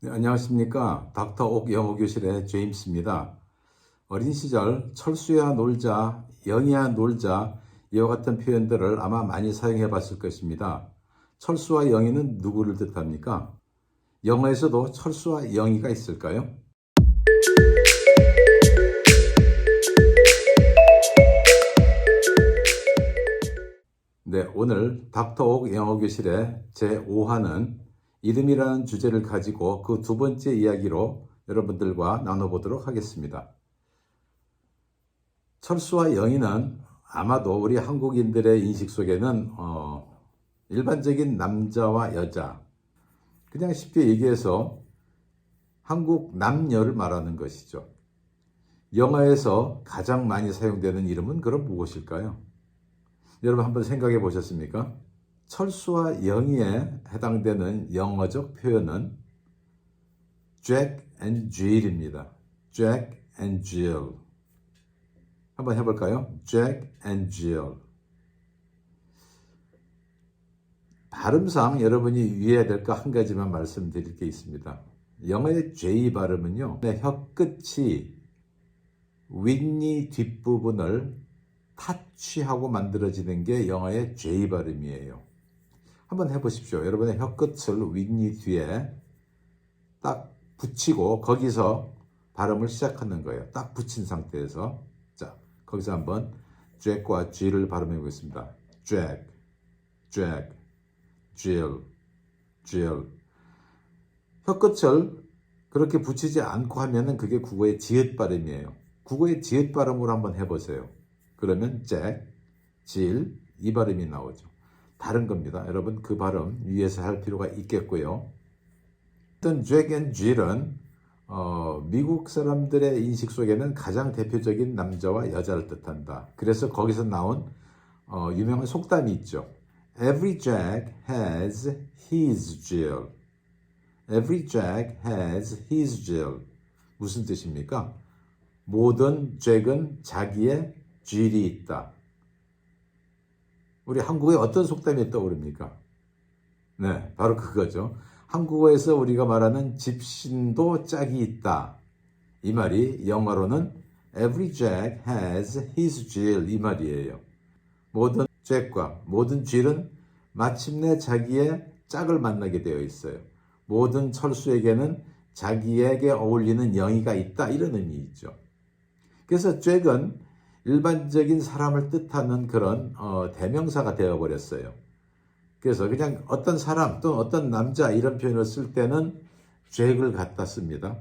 네, 안녕하십니까. 닥터 옥 영어교실의 제임스입니다. 어린 시절 철수야 놀자, 영희야 놀자 이와 같은 표현들을 아마 많이 사용해 봤을 것입니다. 철수와 영희는 누구를 뜻합니까? 영어에서도 철수와 영희가 있을까요? 네, 오늘 닥터 옥 영어교실의 제5화는 이름이라는 주제를 가지고 그 두 번째 이야기로 여러분들과 나눠보도록 하겠습니다. 철수와 영희는 아마도 우리 한국인들의 인식 속에는 일반적인 남자와 여자, 그냥 쉽게 얘기해서 한국 남녀를 말하는 것이죠. 영어에서 가장 많이 사용되는 이름은 그럼 무엇일까요? 여러분 한번 생각해 보셨습니까? 철수와 영희에 해당되는 영어적 표현은 Jack and Jill입니다. Jack and Jill. 한번 해볼까요? Jack and Jill. 발음상 여러분이 유의해야 될 거 한 가지만 말씀드릴 게 있습니다. 영어의 J 발음은요, 혀 끝이 윗니 뒷부분을 타치하고 만들어지는 게 영어의 J 발음이에요. 한번 해보십시오. 여러분의 혀 끝을 윗니 뒤에 딱 붙이고 거기서 발음을 시작하는 거예요. 딱 붙인 상태에서. 자, 거기서 한번 Jack과 G를 발음해 보겠습니다. Jack, Jack, Jill, Jill. 혀 끝을 그렇게 붙이지 않고 하면은 그게 국어의 지읒 발음이에요. 국어의 지읒 발음으로 한번 해보세요. 그러면 Jack, Jill 이 발음이 나오죠. 다른 겁니다. 여러분 그 발음 위에서 할 필요가 있겠고요. 일단 Jack and Jill은 미국 사람들의 인식 속에는 가장 대표적인 남자와 여자를 뜻한다. 그래서 거기서 나온 유명한 속담이 있죠. Every Jack has his Jill. Every Jack has his Jill. 무슨 뜻입니까? 모든 잭은 자기의 Jill이 있다. 우리 한국에 어떤 속담이 떠오릅니까? 네, 바로 그거죠. 한국어에서 우리가 말하는 집신도 짝이 있다. 이 말이 영어로는 Every Jack has his Jill 이 말이에요. 모든 잭과 모든 Jill은 마침내 자기의 짝을 만나게 되어 있어요. 모든 철수에게는 자기에게 어울리는 영희가 있다. 이런 의미이죠. 그래서 잭은 일반적인 사람을 뜻하는 그런 대명사가 되어버렸어요. 그래서 그냥 어떤 사람 또는 어떤 남자 이런 표현을 쓸 때는 잭을 갖다 씁니다.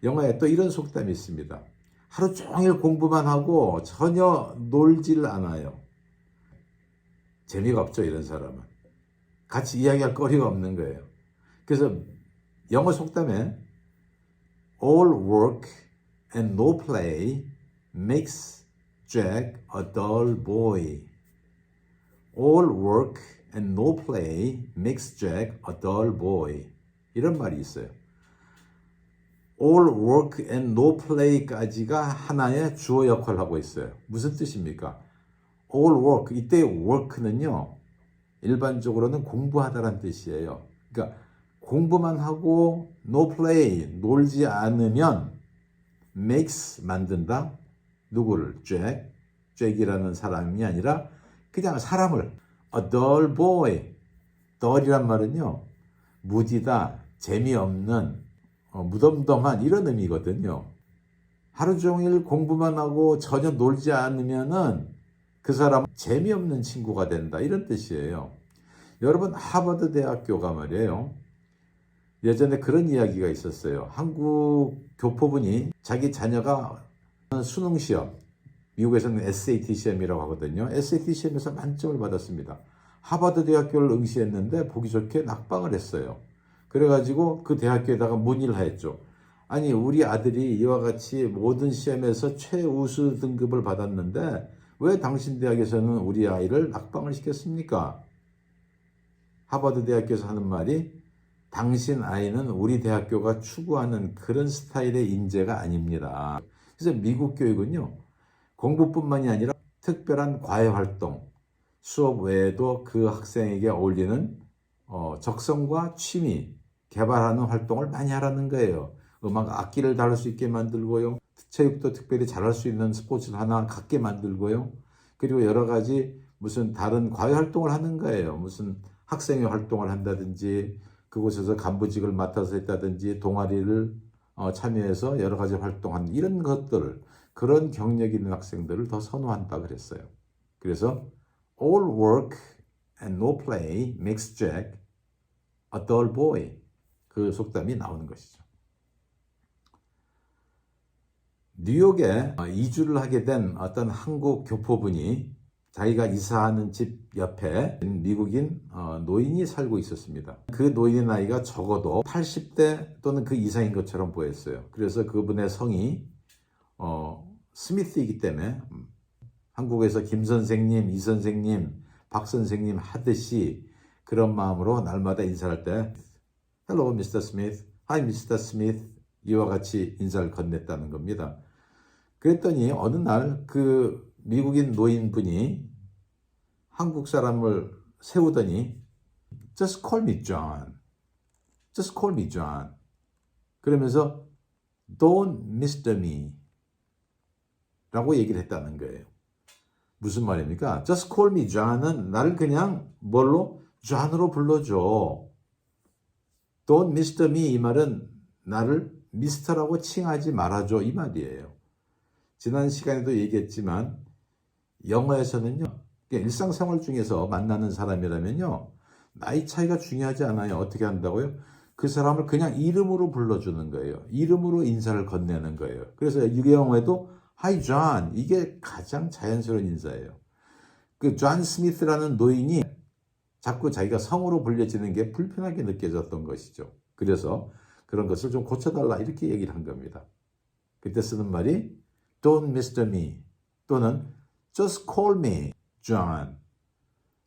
영어에 또 이런 속담이 있습니다. 하루 종일 공부만 하고 전혀 놀지를 않아요. 재미가 없죠, 이런 사람은. 같이 이야기할 거리가 없는 거예요. 그래서 영어 속담에 all work and no play makes Jack a dull boy. All work and no play makes Jack a dull boy. 이런 말이 있어요. All work and no play까지가 하나의 주어 역할을 하고 있어요. 무슨 뜻입니까? All work, 이때의 work는요, 일반적으로는 공부하다라는 뜻이에요. 그러니까 공부만 하고 no play, 놀지 않으면 makes, 만든다. 누구를? Jack, Jack이라는 사람이 아니라 그냥 사람을 a dull boy, dull이란 말은요 무디다, 재미없는, 무덤덤한 이런 의미거든요. 하루 종일 공부만 하고 전혀 놀지 않으면은 그 사람은 재미없는 친구가 된다 이런 뜻이에요. 여러분 하버드 대학교가 말이에요, 예전에 그런 이야기가 있었어요. 한국 교포분이 자기 자녀가 수능 시험, 미국에서는 SAT 시험이라고 하거든요. SAT 시험에서 만점을 받았습니다. 하버드 대학교를 응시했는데 보기 좋게 낙방을 했어요. 그래가지고 그 대학교에다가 문의를 했죠. 아니, 우리 아들이 이와 같이 모든 시험에서 최우수 등급을 받았는데 왜 당신 대학에서는 우리 아이를 낙방을 시켰습니까? 하버드 대학교에서 하는 말이, 당신 아이는 우리 대학교가 추구하는 그런 스타일의 인재가 아닙니다. 그래서 미국 교육은요, 공부뿐만이 아니라 특별한 과외활동, 수업 외에도 그 학생에게 어울리는 적성과 취미, 개발하는 활동을 많이 하라는 거예요. 음악 악기를 다룰 수 있게 만들고요. 체육도 특별히 잘할 수 있는 스포츠를 하나 갖게 만들고요. 그리고 여러 가지 무슨 다른 과외 활동을 하는 거예요. 무슨 학생회 활동을 한다든지 그곳에서 간부직을 맡아서 했다든지 동아리를 참여해서 여러 가지 활동한 이런 것들, 그런 경력이 있는 학생들을 더 선호한다 그랬어요. 그래서 all work and no play makes Jack a dull boy. 그 속담이 나오는 것이죠. 뉴욕에 이주를 하게 된 어떤 한국 교포분이 자기가 이사하는 집 옆에 미국인 노인이 살고 있었습니다. 그 노인의 나이가 적어도 80대 또는 그 이상인 것처럼 보였어요. 그래서 그분의 성이 스미스이기 때문에 한국에서 김 선생님, 이 선생님, 박 선생님 하듯이 그런 마음으로 날마다 인사할 때 Hello, Mr. Smith. Hi, Mr. Smith. 이와 같이 인사를 건넸다는 겁니다. 그랬더니 어느 날 그 미국인 노인분이 한국 사람을 세우더니 Just call me John. Just call me John. 그러면서 Don't Mr. me 라고 얘기를 했다는 거예요. 무슨 말입니까? Just call me John은 나를 그냥 뭘로? John으로 불러줘. Don't Mr. me 이 말은 나를 미스터라고 칭하지 말아줘 이 말이에요. 지난 시간에도 얘기했지만 영어에서는요, 일상생활 중에서 만나는 사람이라면요, 나이 차이가 중요하지 않아요. 어떻게 한다고요? 그 사람을 그냥 이름으로 불러주는 거예요. 이름으로 인사를 건네는 거예요. 그래서 이 경우에도 Hi John, 이게 가장 자연스러운 인사예요. 그 존 스미스라는 노인이 자꾸 자기가 성으로 불려지는 게 불편하게 느껴졌던 것이죠. 그래서 그런 것을 좀 고쳐달라 이렇게 얘기를 한 겁니다. 그때 쓰는 말이 Don't Mr. me 또는 Just call me John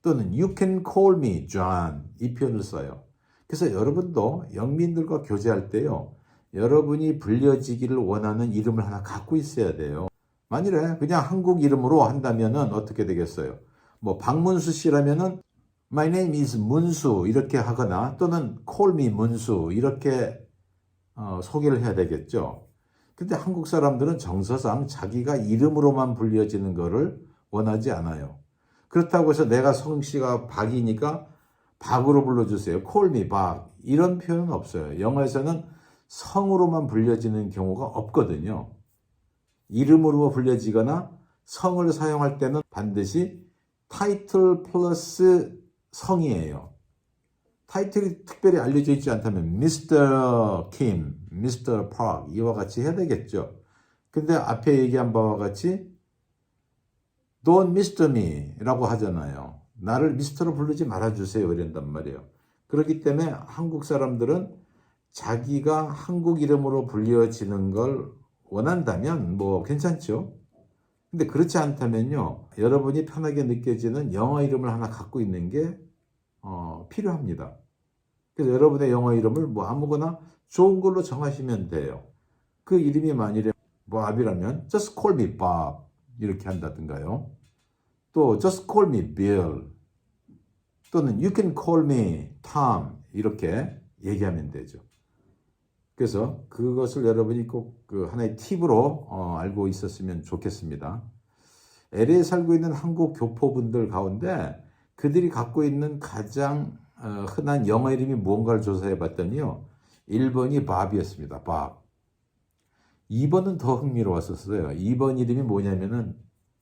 또는 You can call me John 이 표현을 써요. 그래서 여러분도 영민들과 교제할 때요, 여러분이 불려지기를 원하는 이름을 하나 갖고 있어야 돼요. 만일에 그냥 한국 이름으로 한다면은 어떻게 되겠어요? 뭐 박문수 씨라면은 My name is 문수 이렇게 하거나 또는 Call me 문수 이렇게 소개를 해야 되겠죠. 근데 한국 사람들은 정서상 자기가 이름으로만 불려지는 것을 원하지 않아요. 그렇다고 해서 내가 성씨가 박이니까 박으로 불러주세요. Call me 박 이런 표현은 없어요. 영어에서는 성으로만 불려지는 경우가 없거든요. 이름으로 불려지거나 성을 사용할 때는 반드시 타이틀 플러스 성이에요. 타이틀이 특별히 알려져 있지 않다면 Mr. Kim, Mr. Park 이와 같이 해야 되겠죠. 근데 앞에 얘기한 바와 같이 Don't Mr. me 라고 하잖아요. 나를 미스터로 부르지 말아주세요 이런단 말이에요. 그렇기 때문에 한국 사람들은 자기가 한국 이름으로 불려지는 걸 원한다면 뭐 괜찮죠. 근데 그렇지 않다면요, 여러분이 편하게 느껴지는 영어 이름을 하나 갖고 있는 게 필요합니다. 그래서 여러분의 영어 이름을 뭐 아무거나 좋은 걸로 정하시면 돼요. 그 이름이 만일에 Bob이라면 Just call me Bob 이렇게 한다든가요. 또 Just call me Bill 또는 You can call me Tom 이렇게 얘기하면 되죠. 그래서 그것을 여러분이 꼭 그 하나의 팁으로 알고 있었으면 좋겠습니다. LA에 살고 있는 한국 교포분들 가운데 그들이 갖고 있는 가장 흔한 영어 이름이 뭔가를 조사해 봤더니요, 1번이 밥이었습니다. 밥. 2번은 더 흥미로웠었어요. 2번 이름이 뭐냐면은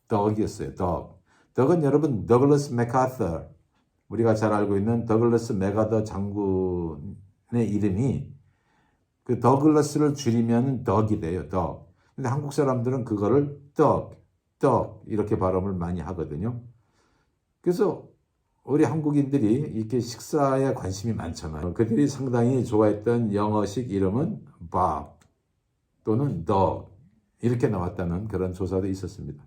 덕이었어요. 덕. 덕은 여러분 더글러스 맥아서, 우리가 잘 알고 있는 더글러스 맥아더 장군의 이름이 그 더글러스를 줄이면 덕이 돼요. 덕. 근데 한국 사람들은 그거를 덕 이렇게 발음을 많이 하거든요. 그래서 우리 한국인들이 이렇게 식사에 관심이 많잖아요. 그들이 상당히 좋아했던 영어식 이름은 Bob 또는 Dog 이렇게 나왔다는 그런 조사도 있었습니다.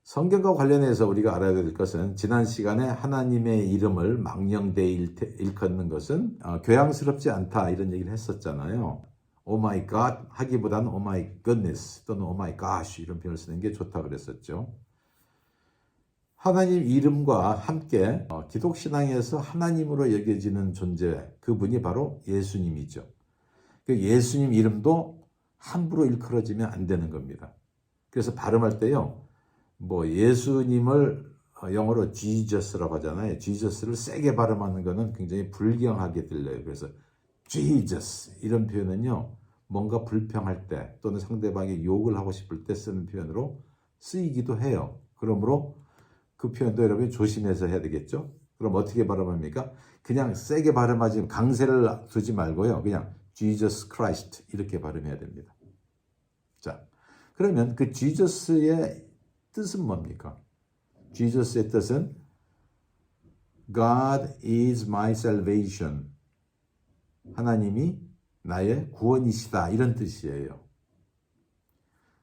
성경과 관련해서 우리가 알아야 될 것은, 지난 시간에 하나님의 이름을 망령되이 일컫는 것은 교양스럽지 않다 이런 얘기를 했었잖아요. Oh my God 하기보다는 Oh my goodness 또는 Oh my gosh 이런 표현을 쓰는 게 좋다 그랬었죠. 하나님 이름과 함께 기독신앙에서 하나님으로 여겨지는 존재, 그분이 바로 예수님이죠. 그 예수님 이름도 함부로 일컬어지면 안 되는 겁니다. 그래서 발음할 때요, 예수님을 영어로 Jesus라고 하잖아요. Jesus를 세게 발음하는 것은 굉장히 불경하게 들려요. 그래서 Jesus 이런 표현은요, 뭔가 불평할 때 또는 상대방이 욕을 하고 싶을 때 쓰는 표현으로 쓰이기도 해요. 그러므로 그 표현도 여러분이 조심해서 해야 되겠죠. 그럼 어떻게 발음합니까? 그냥 세게 발음하지, 강세를 두지 말고요, 그냥 Jesus Christ 이렇게 발음해야 됩니다. 자, 그러면 그 Jesus의 뜻은 뭡니까? Jesus의 뜻은 God is my salvation. 하나님이 나의 구원이시다, 이런 뜻이에요.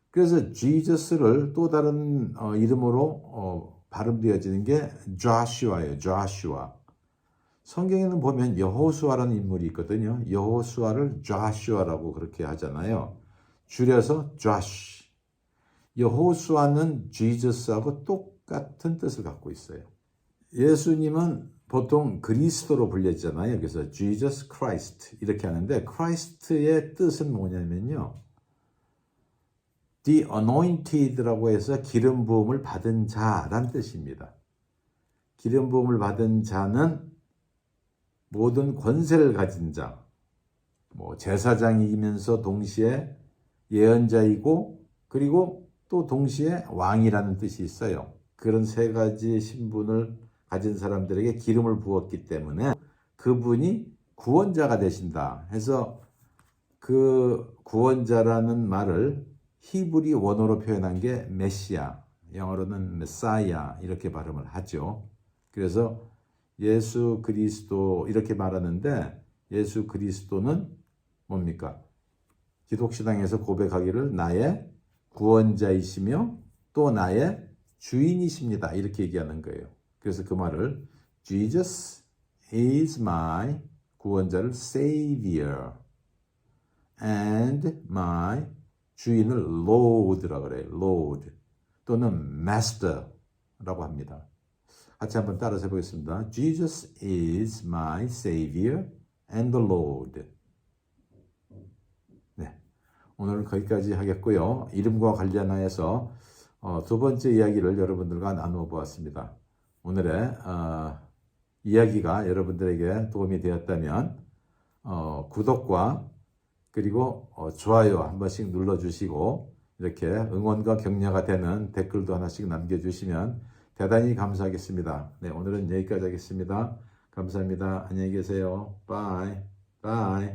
그래서 Jesus를 또 다른 이름으로 발음되어지는 게 Joshua예요. Joshua. 성경에는 보면 여호수아라는 인물이 있거든요. 여호수아를 Joshua라고 그렇게 하잖아요. 줄여서 Josh. 여호수아는 Jesus하고 똑같은 뜻을 갖고 있어요. 예수님은 보통 그리스도로 불렸잖아요. 그래서 Jesus Christ 이렇게 하는데, Christ의 뜻은 뭐냐면요, The Anointed라고 해서 기름 부음을 받은 자란 뜻입니다. 기름 부음을 받은 자는 모든 권세를 가진 자, 제사장이면서 동시에 예언자이고, 그리고 또 동시에 왕이라는 뜻이 있어요. 그런 세 가지 신분을 가진 사람들에게 기름을 부었기 때문에 그분이 구원자가 되신다 해서 그 구원자라는 말을 히브리 원어로 표현한 게 메시아, 영어로는 메사야 이렇게 발음을 하죠. 그래서 예수 그리스도 이렇게 말하는데, 예수 그리스도는 뭡니까? 기독신앙에서 고백하기를 나의 구원자이시며 또 나의 주인이십니다, 이렇게 얘기하는 거예요. 그래서 그 말을 Jesus is my, 구원자를 Savior, and my, 주인을 Lord라고 그래요. Lord 또는 Master라고 합니다. 같이 한번 따라서 해보겠습니다. Jesus is my Savior and the Lord. 네, 오늘은 거기까지 하겠고요. 이름과 관련하여서 두 번째 이야기를 여러분들과 나누어 보았습니다. 오늘의 이야기가 여러분들에게 도움이 되었다면 구독과 그리고 좋아요 한 번씩 눌러주시고, 이렇게 응원과 격려가 되는 댓글도 하나씩 남겨주시면 대단히 감사하겠습니다. 네, 오늘은 여기까지 하겠습니다. 감사합니다. 안녕히 계세요. 바이. 바이.